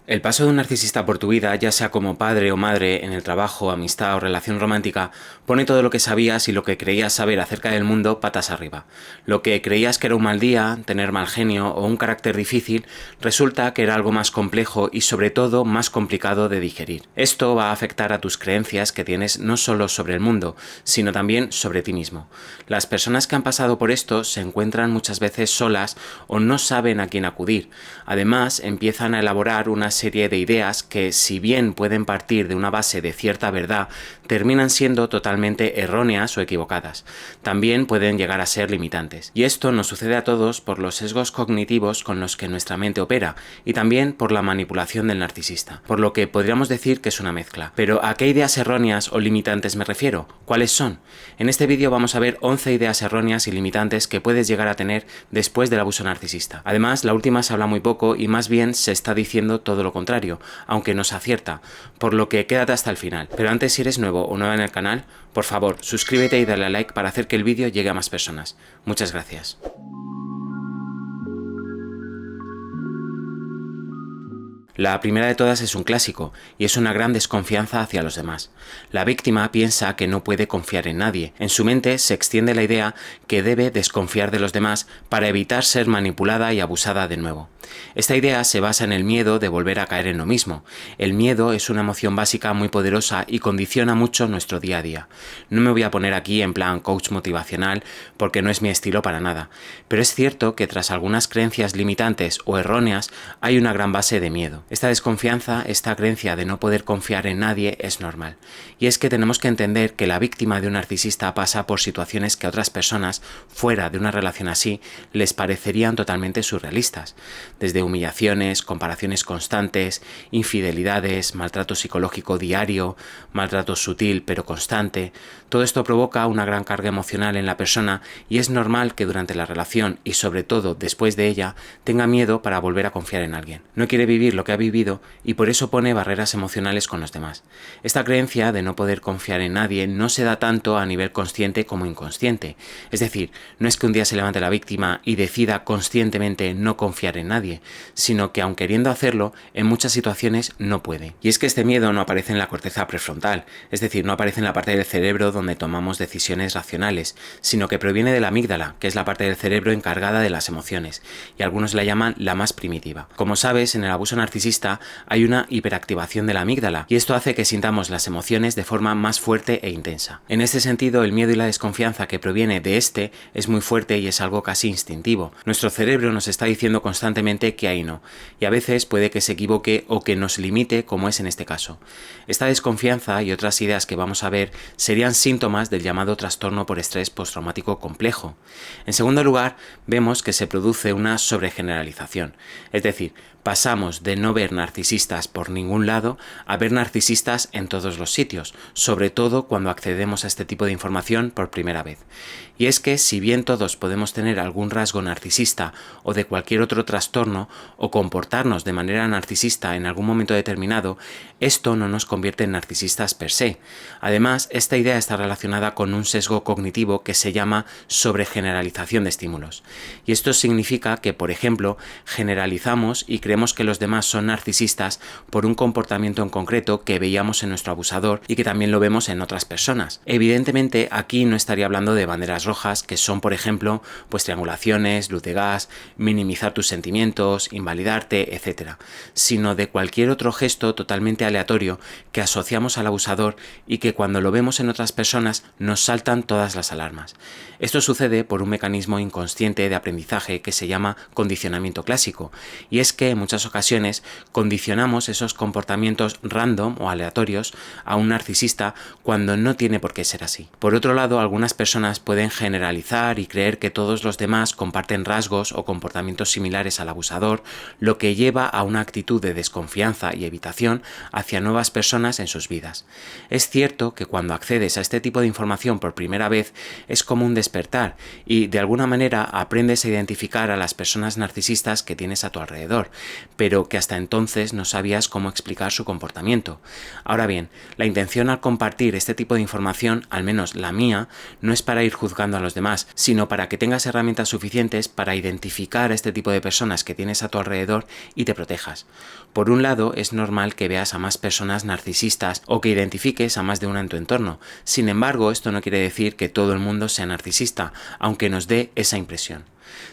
El paso de un narcisista por tu vida, ya sea como padre o madre, en el trabajo, amistad o relación romántica, pone todo lo que sabías y lo que creías saber acerca del mundo patas arriba. Lo que creías que era un mal día, tener mal genio o un carácter difícil, resulta que era algo más complejo y sobre todo más complicado de digerir. Esto va a afectar a tus creencias que tienes no solo sobre el mundo, sino también sobre ti mismo. Las personas que han pasado por esto se encuentran muchas veces solas o no saben a quién acudir. Además, empiezan a elaborar una serie de ideas que, si bien pueden partir de una base de cierta verdad, terminan siendo totalmente erróneas o equivocadas. También pueden llegar a ser limitantes. Y esto nos sucede a todos por los sesgos cognitivos con los que nuestra mente opera y también por la manipulación del narcisista. Por lo que podríamos decir que es una mezcla. Pero ¿a qué ideas erróneas o limitantes me refiero? ¿Cuáles son? En este vídeo vamos a ver 11 ideas erróneas y limitantes que puedes llegar a tener después del abuso narcisista. Además, la última se habla muy poco y más bien se está diciendo todo lo contrario, aunque no se acierta, por lo que quédate hasta el final. Pero antes, si eres nuevo o nueva en el canal, por favor, suscríbete y dale a like para hacer que el vídeo llegue a más personas. Muchas gracias. La primera de todas es un clásico, y es una gran desconfianza hacia los demás. La víctima piensa que no puede confiar en nadie. En su mente se extiende la idea que debe desconfiar de los demás para evitar ser manipulada y abusada de nuevo. Esta idea se basa en el miedo de volver a caer en lo mismo. El miedo es una emoción básica muy poderosa y condiciona mucho nuestro día a día. No me voy a poner aquí en plan coach motivacional porque no es mi estilo para nada, pero es cierto que tras algunas creencias limitantes o erróneas hay una gran base de miedo. Esta desconfianza, esta creencia de no poder confiar en nadie es normal. Y es que tenemos que entender que la víctima de un narcisista pasa por situaciones que a otras personas, fuera de una relación así, les parecerían totalmente surrealistas. Desde humillaciones, comparaciones constantes, infidelidades, maltrato psicológico diario, maltrato sutil pero constante. Todo esto provoca una gran carga emocional en la persona y es normal que durante la relación y sobre todo después de ella tenga miedo para volver a confiar en alguien. No quiere vivir lo que ha vivido y por eso pone barreras emocionales con los demás. Esta creencia de no poder confiar en nadie no se da tanto a nivel consciente como inconsciente. Es decir, no es que un día se levante la víctima y decida conscientemente no confiar en nadie, sino que aun queriendo hacerlo, en muchas situaciones no puede. Y es que este miedo no aparece en la corteza prefrontal, es decir, no aparece en la parte del cerebro donde tomamos decisiones racionales, sino que proviene de la amígdala, que es la parte del cerebro encargada de las emociones, y algunos la llaman la más primitiva. Como sabes, en el abuso narcisista hay una hiperactivación de la amígdala, y esto hace que sintamos las emociones de forma más fuerte e intensa. En este sentido, el miedo y la desconfianza que proviene de este es muy fuerte y es algo casi instintivo. Nuestro cerebro nos está diciendo constantemente que ahí no, y a veces puede que se equivoque o que nos limite, como es en este caso. Esta desconfianza y otras ideas que vamos a ver serían síntomas del llamado trastorno por estrés postraumático complejo. En segundo lugar, vemos que se produce una sobregeneralización, es decir, pasamos de no ver narcisistas por ningún lado a ver narcisistas en todos los sitios, sobre todo cuando accedemos a este tipo de información por primera vez. Y es que si bien todos podemos tener algún rasgo narcisista o de cualquier otro trastorno o comportarnos de manera narcisista en algún momento determinado, esto no nos convierte en narcisistas per se. Además, esta idea está relacionada con un sesgo cognitivo que se llama sobregeneralización de estímulos. Y esto significa que, por ejemplo, generalizamos y creemos que los demás son narcisistas por un comportamiento en concreto que veíamos en nuestro abusador y que también lo vemos en otras personas. Evidentemente, aquí no estaría hablando de banderas rojas, que son, por ejemplo, pues triangulaciones, luz de gas, minimizar tus sentimientos, invalidarte, etc., sino de cualquier otro gesto totalmente aleatorio que asociamos al abusador y que cuando lo vemos en otras personas nos saltan todas las alarmas. Esto sucede por un mecanismo inconsciente de aprendizaje que se llama condicionamiento clásico, y es que en muchas ocasiones condicionamos esos comportamientos random o aleatorios a un narcisista cuando no tiene por qué ser así. Por otro lado, algunas personas pueden generalizar y creer que todos los demás comparten rasgos o comportamientos similares al abusador, lo que lleva a una actitud de desconfianza y evitación hacia nuevas personas en sus vidas. Es cierto que cuando accedes a este tipo de información por primera vez es como un despertar y de alguna manera aprendes a identificar a las personas narcisistas que tienes a tu alrededor, pero que hasta entonces no sabías cómo explicar su comportamiento. Ahora bien, la intención al compartir este tipo de información, al menos la mía, no es para ir juzgando a los demás, sino para que tengas herramientas suficientes para identificar a este tipo de personas que tienes a tu alrededor y te protejas. Por un lado, es normal que veas a más personas narcisistas o que identifiques a más de una en tu entorno. Sin embargo, esto no quiere decir que todo el mundo sea narcisista, aunque nos dé esa impresión.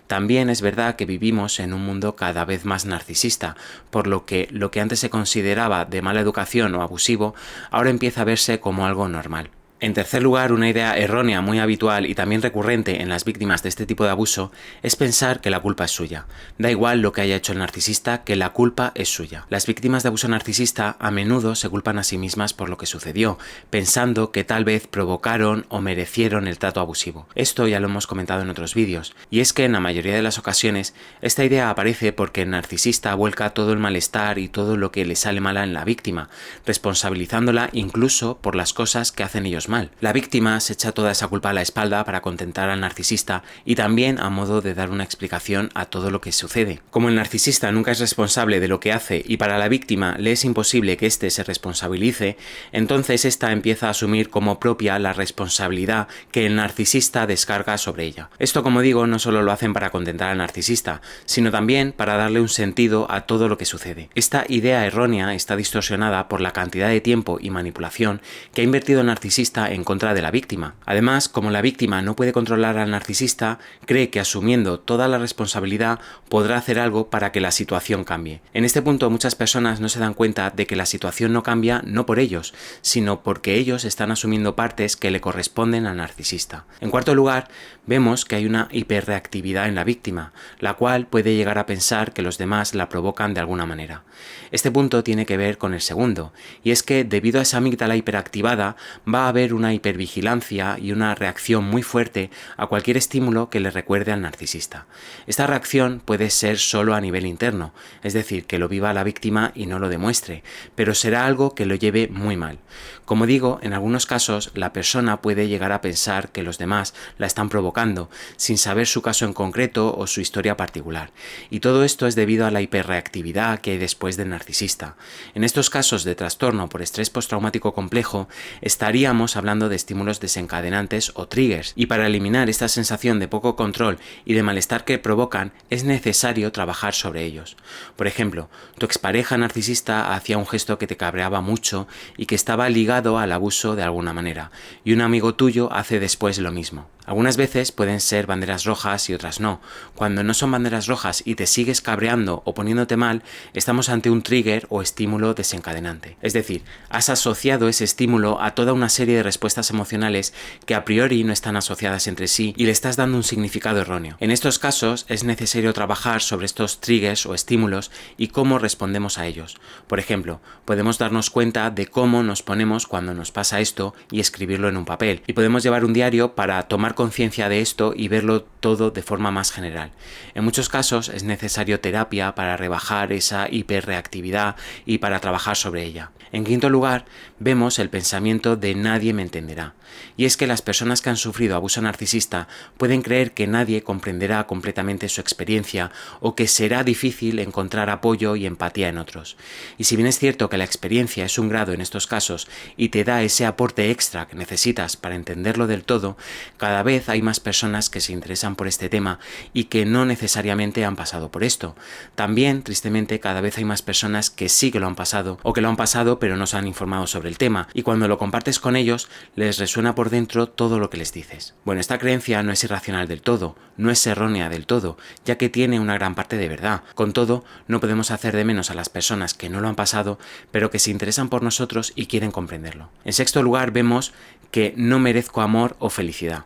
También es verdad que vivimos en un mundo cada vez más narcisista, por lo que antes se consideraba de mala educación o abusivo, ahora empieza a verse como algo normal. En tercer lugar, una idea errónea muy habitual y también recurrente en las víctimas de este tipo de abuso es pensar que la culpa es suya. Da igual lo que haya hecho el narcisista, que la culpa es suya. Las víctimas de abuso narcisista a menudo se culpan a sí mismas por lo que sucedió, pensando que tal vez provocaron o merecieron el trato abusivo. Esto ya lo hemos comentado en otros vídeos, y es que en la mayoría de las ocasiones esta idea aparece porque el narcisista vuelca todo el malestar y todo lo que le sale mal en la víctima, responsabilizándola incluso por las cosas que hacen ellos mal. La víctima se echa toda esa culpa a la espalda para contentar al narcisista y también a modo de dar una explicación a todo lo que sucede. Como el narcisista nunca es responsable de lo que hace y para la víctima le es imposible que éste se responsabilice, entonces ésta empieza a asumir como propia la responsabilidad que el narcisista descarga sobre ella. Esto, como digo, no solo lo hacen para contentar al narcisista, sino también para darle un sentido a todo lo que sucede. Esta idea errónea está distorsionada por la cantidad de tiempo y manipulación que ha invertido el narcisista en contra de la víctima. Además, como la víctima no puede controlar al narcisista, cree que asumiendo toda la responsabilidad podrá hacer algo para que la situación cambie. En este punto muchas personas no se dan cuenta de que la situación no cambia no por ellos, sino porque ellos están asumiendo partes que le corresponden al narcisista. En cuarto lugar, vemos que hay una hiperreactividad en la víctima, la cual puede llegar a pensar que los demás la provocan de alguna manera. Este punto tiene que ver con el segundo, y es que debido a esa amígdala hiperactivada va a haber una hipervigilancia y una reacción muy fuerte a cualquier estímulo que le recuerde al narcisista. Esta reacción puede ser solo a nivel interno, es decir, que lo viva la víctima y no lo demuestre, pero será algo que lo lleve muy mal. Como digo, en algunos casos la persona puede llegar a pensar que los demás la están provocando, sin saber su caso en concreto o su historia particular. Y todo esto es debido a la hiperreactividad que hay después del narcisista. En estos casos de trastorno por estrés postraumático complejo, estaríamos hablando de estímulos desencadenantes o triggers, y para eliminar esta sensación de poco control y de malestar que provocan, es necesario trabajar sobre ellos. Por ejemplo, tu expareja narcisista hacía un gesto que te cabreaba mucho y que estaba ligado al abuso de alguna manera, y un amigo tuyo hace después lo mismo. Algunas veces pueden ser banderas rojas y otras no. Cuando no son banderas rojas y te sigues cabreando o poniéndote mal, estamos ante un trigger o estímulo desencadenante. Es decir, has asociado ese estímulo a toda una serie de respuestas emocionales que a priori no están asociadas entre sí y le estás dando un significado erróneo. En estos casos es necesario trabajar sobre estos triggers o estímulos y cómo respondemos a ellos. Por ejemplo, podemos darnos cuenta de cómo nos ponemos cuando nos pasa esto y escribirlo en un papel. Y podemos llevar un diario para tomar conciencia de esto y verlo todo de forma más general. En muchos casos es necesario terapia para rebajar esa hiperreactividad y para trabajar sobre ella. En quinto lugar, vemos el pensamiento de nadie me entenderá. Y es que las personas que han sufrido abuso narcisista pueden creer que nadie comprenderá completamente su experiencia o que será difícil encontrar apoyo y empatía en otros. Y si bien es cierto que la experiencia es un grado en estos casos y te da ese aporte extra que necesitas para entenderlo del todo, cada vez hay más personas que se interesan por este tema y que no necesariamente han pasado por esto. También, tristemente, cada vez hay más personas que sí que lo han pasado o que lo han pasado pero no se han informado sobre el tema, y cuando lo compartes con ellos les resuena por dentro todo lo que les dices. Bueno, esta creencia no es irracional del todo, no es errónea del todo, ya que tiene una gran parte de verdad. Con todo, no podemos hacer de menos a las personas que no lo han pasado, pero que se interesan por nosotros y quieren comprenderlo. En sexto lugar, vemos que no merezco amor o felicidad.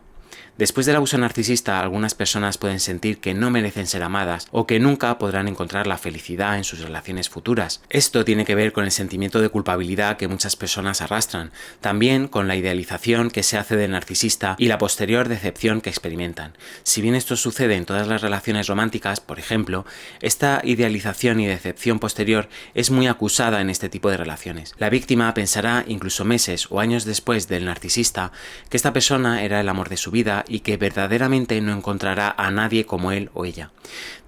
Después del abuso narcisista, algunas personas pueden sentir que no merecen ser amadas o que nunca podrán encontrar la felicidad en sus relaciones futuras. Esto tiene que ver con el sentimiento de culpabilidad que muchas personas arrastran, también con la idealización que se hace del narcisista y la posterior decepción que experimentan. Si bien esto sucede en todas las relaciones románticas, por ejemplo, esta idealización y decepción posterior es muy acusada en este tipo de relaciones. La víctima pensará incluso meses o años después del narcisista que esta persona era el amor de su vida y que verdaderamente no encontrará a nadie como él o ella.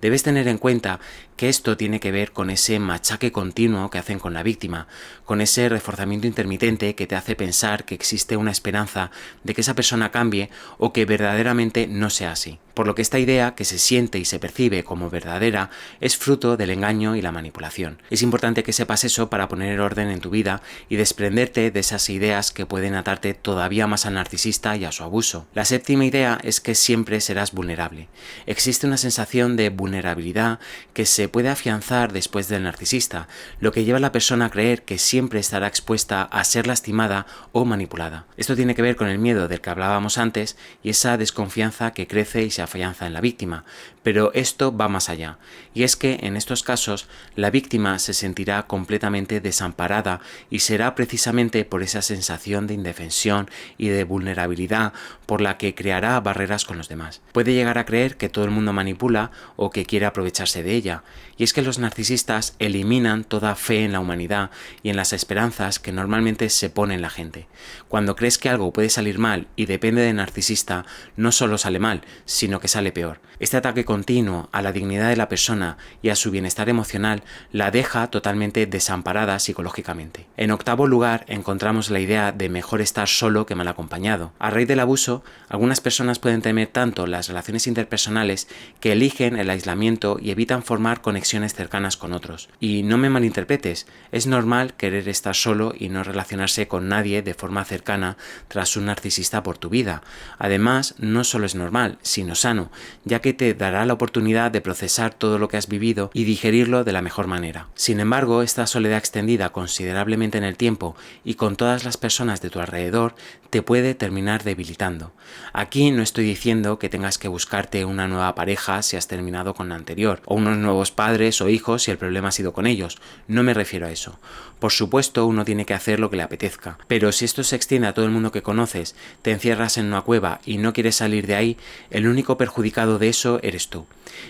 Debes tener en cuenta que esto tiene que ver con ese machaque continuo que hacen con la víctima, con ese reforzamiento intermitente que te hace pensar que existe una esperanza de que esa persona cambie o que verdaderamente no sea así. Por lo que esta idea, que se siente y se percibe como verdadera, es fruto del engaño y la manipulación. Es importante que sepas eso para poner orden en tu vida y desprenderte de esas ideas que pueden atarte todavía más al narcisista y a su abuso. La séptima idea es que siempre serás vulnerable. Existe una sensación de vulnerabilidad que se puede afianzar después del narcisista, lo que lleva a la persona a creer que siempre estará expuesta a ser lastimada o manipulada. Esto tiene que ver con el miedo del que hablábamos antes y esa desconfianza que crece y se afianza en la víctima, pero esto va más allá, y es que en estos casos la víctima se sentirá completamente desamparada y será precisamente por esa sensación de indefensión y de vulnerabilidad por la que creará barreras con los demás. Puede llegar a creer que todo el mundo manipula o que quiere aprovecharse de ella, y es que los narcisistas eliminan toda fe en la humanidad y en las esperanzas que normalmente se pone en la gente. Cuando crees que algo puede salir mal y depende del narcisista, no solo sale mal, sino que sale peor. Este ataque continuo a la dignidad de la persona y a su bienestar emocional la deja totalmente desamparada psicológicamente. En octavo lugar encontramos la idea de mejor estar solo que mal acompañado. A raíz del abuso, algunas personas pueden temer tanto las relaciones interpersonales que eligen el aislamiento y evitan formar conexiones cercanas con otros. Y no me malinterpretes, es normal querer estar solo y no relacionarse con nadie de forma cercana tras un narcisista por tu vida. Además, no solo es normal, sino sano, ya que te dará la oportunidad de procesar todo lo que has vivido y digerirlo de la mejor manera. Sin embargo, esta soledad extendida considerablemente en el tiempo y con todas las personas de tu alrededor te puede terminar debilitando. Aquí no estoy diciendo que tengas que buscarte una nueva pareja si has terminado con la anterior, o unos nuevos padres o hijos si el problema ha sido con ellos. No me refiero a eso. Por supuesto, uno tiene que hacer lo que le apetezca, pero si esto se extiende a todo el mundo que conoces, te encierras en una cueva y no quieres salir de ahí, el único perjudicado de eso eres tú.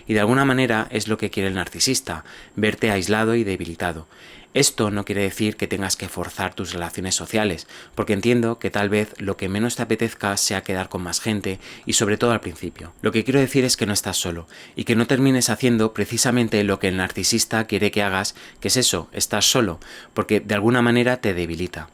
Y de alguna manera es lo que quiere el narcisista, verte aislado y debilitado. Esto no quiere decir que tengas que forzar tus relaciones sociales, porque entiendo que tal vez lo que menos te apetezca sea quedar con más gente y sobre todo al principio. Lo que quiero decir es que no estás solo y que no termines haciendo precisamente lo que el narcisista quiere que hagas, que es eso, estás solo, porque de alguna manera te debilita.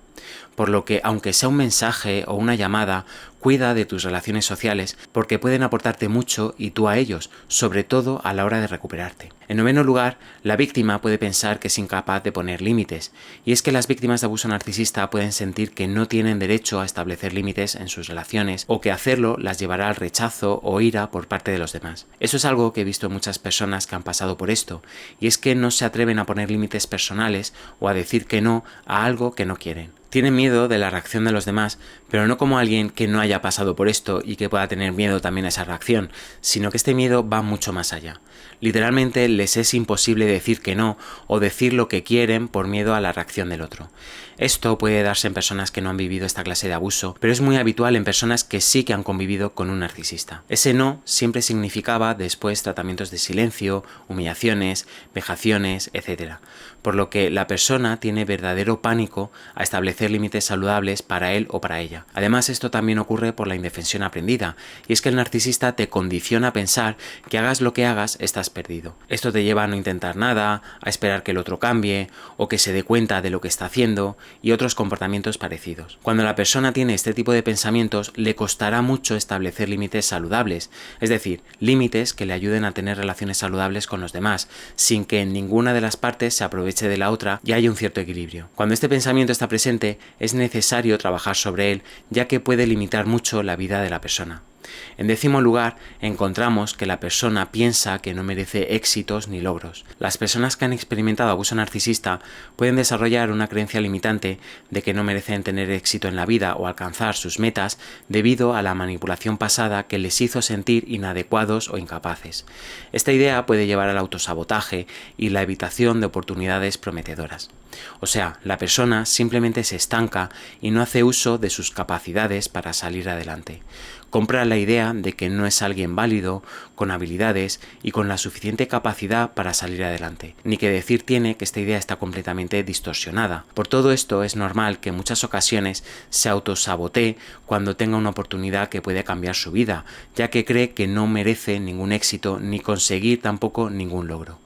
Por lo que, aunque sea un mensaje o una llamada, cuida de tus relaciones sociales porque pueden aportarte mucho y tú a ellos, sobre todo a la hora de recuperarte. En noveno lugar, la víctima puede pensar que es incapaz de poner límites, y es que las víctimas de abuso narcisista pueden sentir que no tienen derecho a establecer límites en sus relaciones o que hacerlo las llevará al rechazo o ira por parte de los demás. Eso es algo que he visto en muchas personas que han pasado por esto, y es que no se atreven a poner límites personales o a decir que no a algo que no quieren. Tienen miedo de la reacción de los demás, pero no como alguien que no haya pasado por esto y que pueda tener miedo también a esa reacción, sino que este miedo va mucho más allá. Literalmente les es imposible decir que no o decir lo que quieren por miedo a la reacción del otro. Esto puede darse en personas que no han vivido esta clase de abuso, pero es muy habitual en personas que sí que han convivido con un narcisista. Ese no siempre significaba después tratamientos de silencio, humillaciones, vejaciones, etc. Por lo que la persona tiene verdadero pánico a establecer límites saludables para él o para ella. Además, esto también ocurre por la indefensión aprendida, y es que el narcisista te condiciona a pensar que hagas lo que hagas, estás perdido. Esto te lleva a no intentar nada, a esperar que el otro cambie, o que se dé cuenta de lo que está haciendo, y otros comportamientos parecidos. Cuando la persona tiene este tipo de pensamientos, le costará mucho establecer límites saludables, es decir, límites que le ayuden a tener relaciones saludables con los demás, sin que ninguna de las partes se aproveche de la otra y haya un cierto equilibrio. Cuando este pensamiento está presente, es necesario trabajar sobre él, ya que puede limitar mucho la vida de la persona. En décimo lugar, encontramos que la persona piensa que no merece éxitos ni logros. Las personas que han experimentado abuso narcisista pueden desarrollar una creencia limitante de que no merecen tener éxito en la vida o alcanzar sus metas debido a la manipulación pasada que les hizo sentir inadecuados o incapaces. Esta idea puede llevar al autosabotaje y la evitación de oportunidades prometedoras. O sea, la persona simplemente se estanca y no hace uso de sus capacidades para salir adelante. Compra la idea de que no es alguien válido, con habilidades y con la suficiente capacidad para salir adelante. Ni que decir tiene que esta idea está completamente distorsionada. Por todo esto es normal que en muchas ocasiones se autosabotee cuando tenga una oportunidad que puede cambiar su vida, ya que cree que no merece ningún éxito ni conseguir tampoco ningún logro.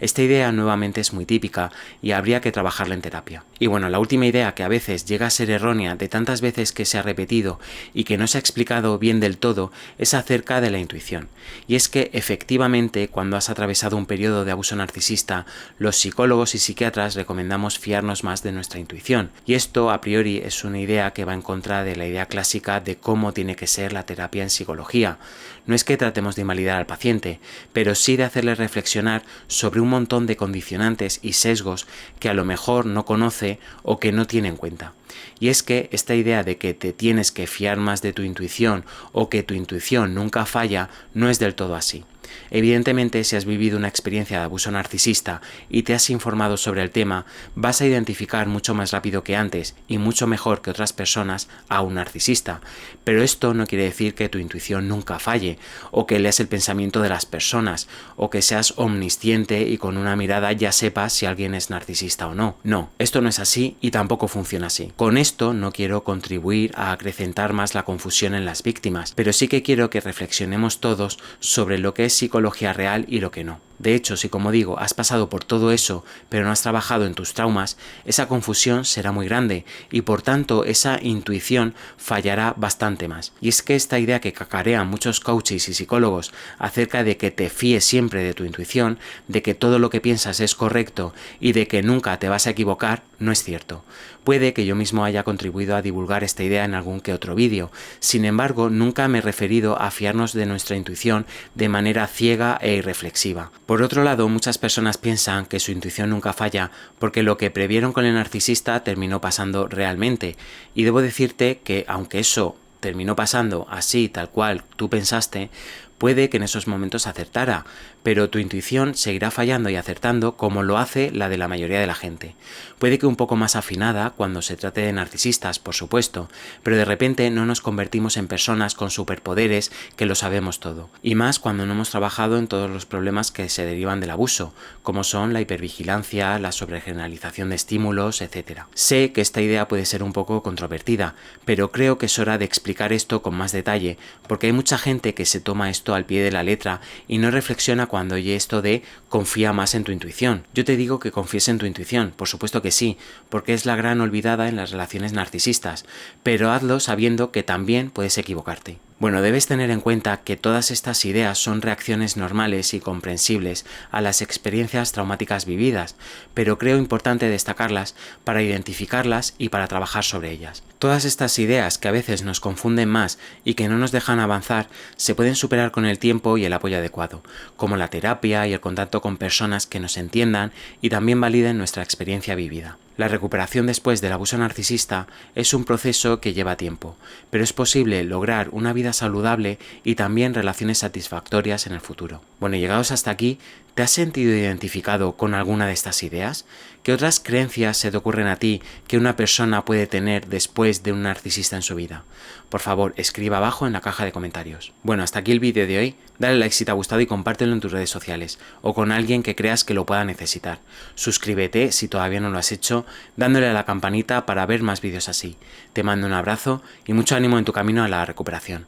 Esta idea nuevamente es muy típica y habría que trabajarla en terapia. Y bueno, la última idea, que a veces llega a ser errónea de tantas veces que se ha repetido y que no se ha explicado bien del todo, es acerca de la intuición. Y es que efectivamente, cuando has atravesado un periodo de abuso narcisista, los psicólogos y psiquiatras recomendamos fiarnos más de nuestra intuición. Y esto a priori es una idea que va en contra de la idea clásica de cómo tiene que ser la terapia en psicología. No es que tratemos de invalidar al paciente, pero sí de hacerle reflexionar sobre un montón de condicionantes y sesgos que a lo mejor no conoce o que no tiene en cuenta. Y es que esta idea de que te tienes que fiar más de tu intuición o que tu intuición nunca falla no es del todo así. Evidentemente, si has vivido una experiencia de abuso narcisista y te has informado sobre el tema, vas a identificar mucho más rápido que antes y mucho mejor que otras personas a un narcisista. Pero esto no quiere decir que tu intuición nunca falle, o que leas el pensamiento de las personas, o que seas omnisciente y con una mirada ya sepas si alguien es narcisista o no. No, esto no es así y tampoco funciona así. Con esto no quiero contribuir a acrecentar más la confusión en las víctimas, pero sí que quiero que reflexionemos todos sobre lo que es psicología real y lo que no. De hecho, si como digo, has pasado por todo eso, pero no has trabajado en tus traumas, esa confusión será muy grande y por tanto esa intuición fallará bastante más. Y es que esta idea que cacarean muchos coaches y psicólogos acerca de que te fíes siempre de tu intuición, de que todo lo que piensas es correcto y de que nunca te vas a equivocar, no es cierto. Puede que yo mismo haya contribuido a divulgar esta idea en algún que otro vídeo, sin embargo nunca me he referido a fiarnos de nuestra intuición de manera ciega e irreflexiva. Por otro lado, muchas personas piensan que su intuición nunca falla porque lo que previeron con el narcisista terminó pasando realmente, y debo decirte que aunque eso terminó pasando así, tal cual tú pensaste, puede que en esos momentos acertara, pero tu intuición seguirá fallando y acertando como lo hace la de la mayoría de la gente. Puede que un poco más afinada cuando se trate de narcisistas, por supuesto, pero de repente no nos convertimos en personas con superpoderes que lo sabemos todo. Y más cuando no hemos trabajado en todos los problemas que se derivan del abuso, como son la hipervigilancia, la sobregeneralización de estímulos, etc. Sé que esta idea puede ser un poco controvertida, pero creo que es hora de explicar esto con más detalle, porque hay mucha gente que se toma esto al pie de la letra y no reflexiona cuando oye esto de confía más en tu intuición. Yo te digo que confíes en tu intuición, por supuesto que sí, porque es la gran olvidada en las relaciones narcisistas, pero hazlo sabiendo que también puedes equivocarte. Bueno, debes tener en cuenta que todas estas ideas son reacciones normales y comprensibles a las experiencias traumáticas vividas, pero creo importante destacarlas para identificarlas y para trabajar sobre ellas. Todas estas ideas que a veces nos confunden más y que no nos dejan avanzar se pueden superar con el tiempo y el apoyo adecuado, como la terapia y el contacto con personas que nos entiendan y también validen nuestra experiencia vivida. La recuperación después del abuso narcisista es un proceso que lleva tiempo, pero es posible lograr una vida saludable y también relaciones satisfactorias en el futuro. Bueno, llegados hasta aquí, ¿te has sentido identificado con alguna de estas ideas? ¿Qué otras creencias se te ocurren a ti que una persona puede tener después de un narcisista en su vida? Por favor, escriba abajo en la caja de comentarios. Bueno, hasta aquí el vídeo de hoy. Dale like si te ha gustado y compártelo en tus redes sociales o con alguien que creas que lo pueda necesitar. Suscríbete si todavía no lo has hecho, dándole a la campanita para ver más vídeos así. Te mando un abrazo y mucho ánimo en tu camino a la recuperación.